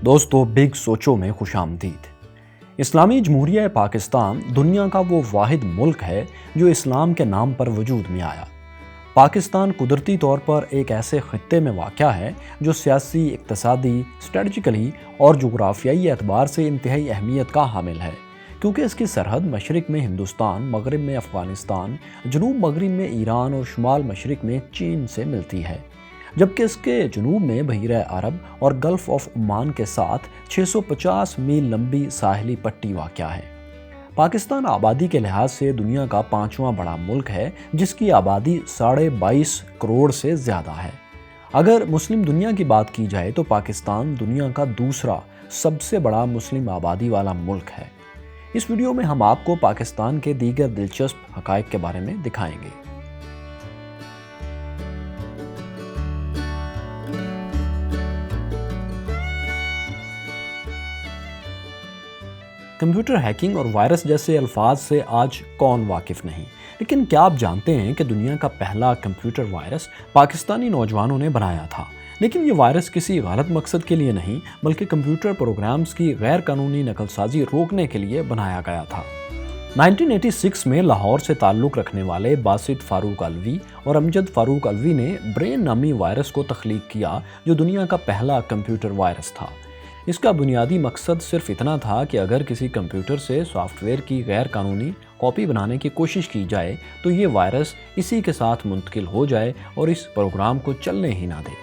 دوستو بگ سوچو میں خوش آمدید۔ اسلامی جمہوریہ پاکستان دنیا کا وہ واحد ملک ہے جو اسلام کے نام پر وجود میں آیا۔ پاکستان قدرتی طور پر ایک ایسے خطے میں واقع ہے جو سیاسی، اقتصادی، اسٹریٹجیکلی اور جغرافیائی اعتبار سے انتہائی اہمیت کا حامل ہے، کیونکہ اس کی سرحد مشرق میں ہندوستان، مغرب میں افغانستان، جنوب مغرب میں ایران اور شمال مشرق میں چین سے ملتی ہے، جبکہ اس کے جنوب میں بحیرہ عرب اور گلف آف عمان کے ساتھ 650 میل لمبی ساحلی پٹی واقع ہے۔ پاکستان آبادی کے لحاظ سے دنیا کا 5واں بڑا ملک ہے، جس کی آبادی 22.5 کروڑ سے زیادہ ہے۔ اگر مسلم دنیا کی بات کی جائے تو پاکستان دنیا کا دوسرا سب سے بڑا مسلم آبادی والا ملک ہے۔ اس ویڈیو میں ہم آپ کو پاکستان کے دیگر دلچسپ حقائق کے بارے میں دکھائیں گے۔ کمپیوٹر ہیکنگ اور وائرس جیسے الفاظ سے آج کون واقف نہیں، لیکن کیا آپ جانتے ہیں کہ دنیا کا پہلا کمپیوٹر وائرس پاکستانی نوجوانوں نے بنایا تھا؟ لیکن یہ وائرس کسی غلط مقصد کے لیے نہیں، بلکہ کمپیوٹر پروگرامز کی غیر قانونی نقل سازی روکنے کے لیے بنایا گیا تھا۔ 1986 میں لاہور سے تعلق رکھنے والے باسط فاروق علوی اور امجد فاروق علوی نے برین نامی وائرس کو تخلیق کیا، جو دنیا کا پہلا کمپیوٹر وائرس تھا۔ اس کا بنیادی مقصد صرف اتنا تھا کہ اگر کسی کمپیوٹر سے سافٹ ویئر کی غیر قانونی کاپی بنانے کی کوشش کی جائے تو یہ وائرس اسی کے ساتھ منتقل ہو جائے اور اس پروگرام کو چلنے ہی نہ دے۔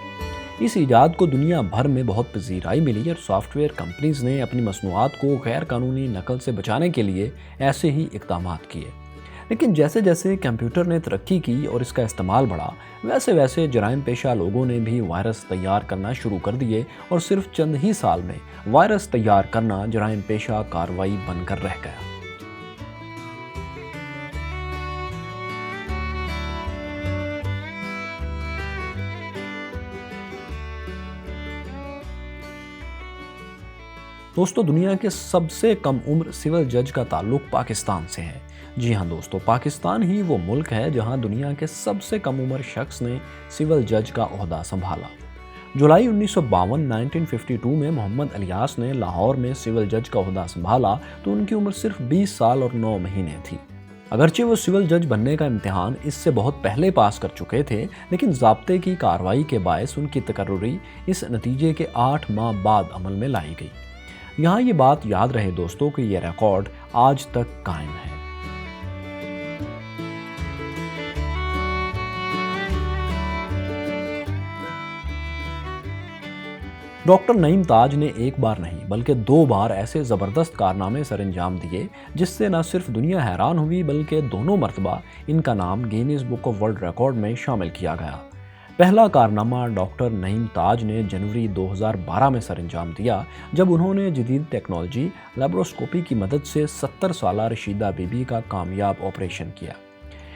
اس ایجاد کو دنیا بھر میں بہت پذیرائی ملی اور سافٹ ویئر کمپنیز نے اپنی مصنوعات کو غیر قانونی نقل سے بچانے کے لیے ایسے ہی اقدامات کیے۔ لیکن جیسے جیسے کمپیوٹر نے ترقی کی اور اس کا استعمال بڑھا، ویسے ویسے جرائم پیشہ لوگوں نے بھی وائرس تیار کرنا شروع کر دیے اور صرف چند ہی سال میں وائرس تیار کرنا جرائم پیشہ کارروائی بن کر رہ گیا۔ دوستو، دنیا کے سب سے کم عمر سول جج کا تعلق پاکستان سے ہے۔ جی ہاں دوستو، پاکستان ہی وہ ملک ہے جہاں دنیا کے سب سے کم عمر شخص نے سول جج کا عہدہ سنبھالا۔ جولائی 1952 میں محمد الیاس نے لاہور میں سول جج کا عہدہ سنبھالا تو ان کی عمر صرف 20 سال اور 9 مہینے تھی۔ اگرچہ وہ سول جج بننے کا امتحان اس سے بہت پہلے پاس کر چکے تھے، لیکن ضابطے کی کارروائی کے باعث ان کی تقرری اس نتیجے کے 8 ماہ بعد عمل میں لائی گئی۔ یہاں یہ بات یاد رہے دوستو کہ یہ ریکارڈ آج تک قائم ہے۔ ڈاکٹر نعیم تاج نے ایک بار نہیں بلکہ 2 بار ایسے زبردست کارنامے سر انجام دیے جس سے نہ صرف دنیا حیران ہوئی بلکہ دونوں مرتبہ ان کا نام Guinness book of world record میں شامل کیا گیا۔ پہلا کارنامہ ڈاکٹر نعیم تاج نے جنوری 2012 میں سر انجام دیا، جب انہوں نے جدید ٹیکنالوجی لیپروسکوپی کی مدد سے 70 سالہ رشیدہ بی بی کا کامیاب آپریشن کیا۔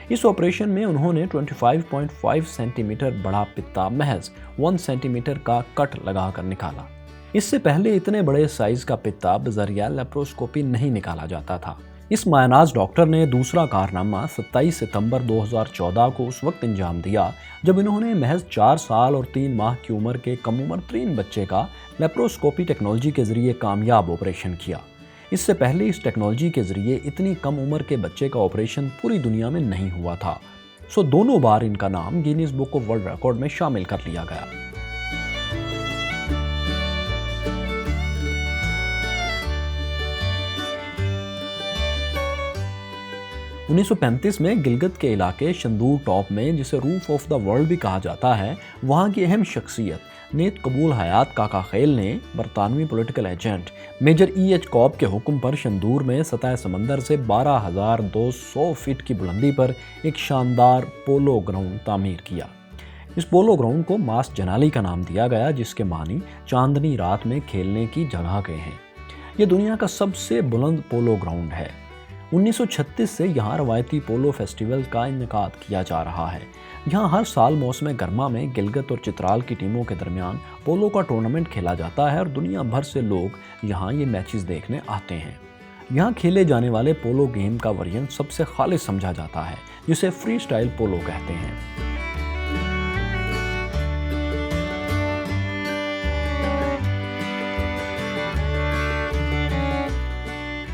اس آپریشن میں انہوں نے 25.5 سینٹی میٹر بڑا پتا محض 1 سینٹی میٹر کا کٹ لگا کر نکالا۔ اس سے پہلے اتنے بڑے سائز کا پتا بذریعہ لیپروسکوپی نہیں نکالا جاتا تھا۔ اس مایہ ڈاکٹر نے دوسرا کارنامہ 27 ستمبر 2014 کو اس وقت انجام دیا جب انہوں نے محض 4 سال اور 3 ماہ کی عمر کے کم عمر ترین بچے کا لیپروسکوپی ٹیکنالوجی کے ذریعے کامیاب آپریشن کیا۔ اس سے پہلے اس ٹیکنالوجی کے ذریعے اتنی کم عمر کے بچے کا آپریشن پوری دنیا میں نہیں ہوا تھا، دونوں بار ان کا نام Guinness book of world record میں شامل کر لیا گیا۔ 1935 میں گلگت کے علاقے شندور ٹاپ میں، جسے روف آف دا ورلڈ بھی کہا جاتا ہے، وہاں کی اہم شخصیت نیت قبول حیات کاکا خیل نے برطانوی political agent major E H Cope کے حکم پر شندور میں سطح سمندر سے 12,200 فٹ کی بلندی پر ایک شاندار پولو گراؤنڈ تعمیر کیا۔ اس پولو گراؤنڈ کو ماس جنالی کا نام دیا گیا، جس کے معنی چاندنی رات میں کھیلنے کی جگہ کے ہیں۔ یہ دنیا کا سب سے بلند پولو گراؤنڈ ہے۔ 1936 سے یہاں روایتی پولو فیسٹیول کا انعقاد کیا جا رہا ہے۔ یہاں ہر سال موسم گرما میں گلگت اور چترال کی ٹیموں کے درمیان پولو کا ٹورنامنٹ کھیلا جاتا ہے اور دنیا بھر سے لوگ یہاں یہ میچز دیکھنے آتے ہیں۔ یہاں کھیلے جانے والے پولو گیم کا ورژن سب سے خالص سمجھا جاتا ہے، جسے فری سٹائل پولو کہتے ہیں۔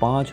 5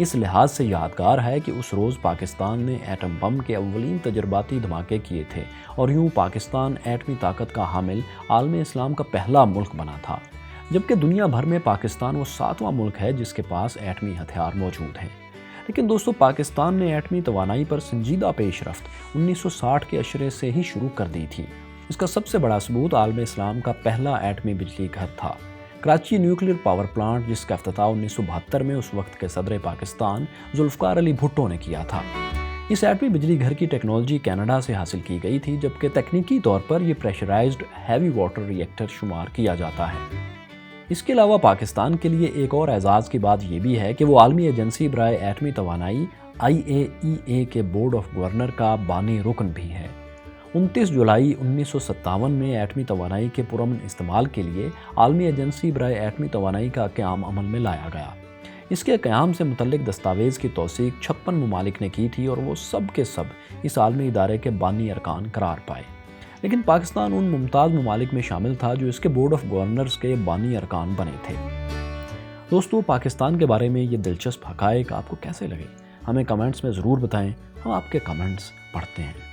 اس لحاظ سے یادگار ہے کہ اس روز پاکستان نے ایٹم بم کے اولین تجرباتی دھماکے کیے تھے اور یوں پاکستان ایٹمی طاقت کا حامل عالم اسلام کا پہلا ملک بنا تھا، جبکہ دنیا بھر میں پاکستان وہ 7واں ملک ہے جس کے پاس ایٹمی ہتھیار موجود ہیں۔ لیکن دوستو، پاکستان نے ایٹمی توانائی پر سنجیدہ پیش رفت 1960 کے عشرے سے ہی شروع کر دی تھی۔ اس کا سب سے بڑا ثبوت عالم اسلام کا پہلا ایٹمی بجلی گھر تھا، کراچی نیوکلیئر پاور پلانٹ، جس کا افتتاح 1972 میں اس وقت کے صدر پاکستان ذوالفقار علی بھٹو نے کیا تھا۔ اس ایٹمی بجلی گھر کی ٹیکنالوجی کینیڈا سے حاصل کی گئی تھی، جبکہ تکنیکی طور پر یہ پریشرائزڈ ہیوی واٹر ری ایکٹر شمار کیا جاتا ہے۔ اس کے علاوہ پاکستان کے لیے ایک اور اعزاز کی بات یہ بھی ہے کہ وہ عالمی ایجنسی برائے ایٹمی توانائی IAEA کے بورڈ آف گورنر کا بانی رکن بھی ہے۔ 29 جولائی 1957 میں ایٹمی توانائی کے پرامن استعمال کے لیے عالمی ایجنسی برائے ایٹمی توانائی کا قیام عمل میں لایا گیا۔ اس کے قیام سے متعلق دستاویز کی توثیق 56 ممالک نے کی تھی اور وہ سب کے سب اس عالمی ادارے کے بانی ارکان قرار پائے۔ لیکن پاکستان ان ممتاز ممالک میں شامل تھا جو اس کے بورڈ آف گورنرز کے بانی ارکان بنے تھے۔ دوستو، پاکستان کے بارے میں یہ دلچسپ حقائق آپ کو کیسے لگے؟ ہمیں کمنٹس میں ضرور بتائیں، ہم آپ کے کمنٹس پڑھتے ہیں۔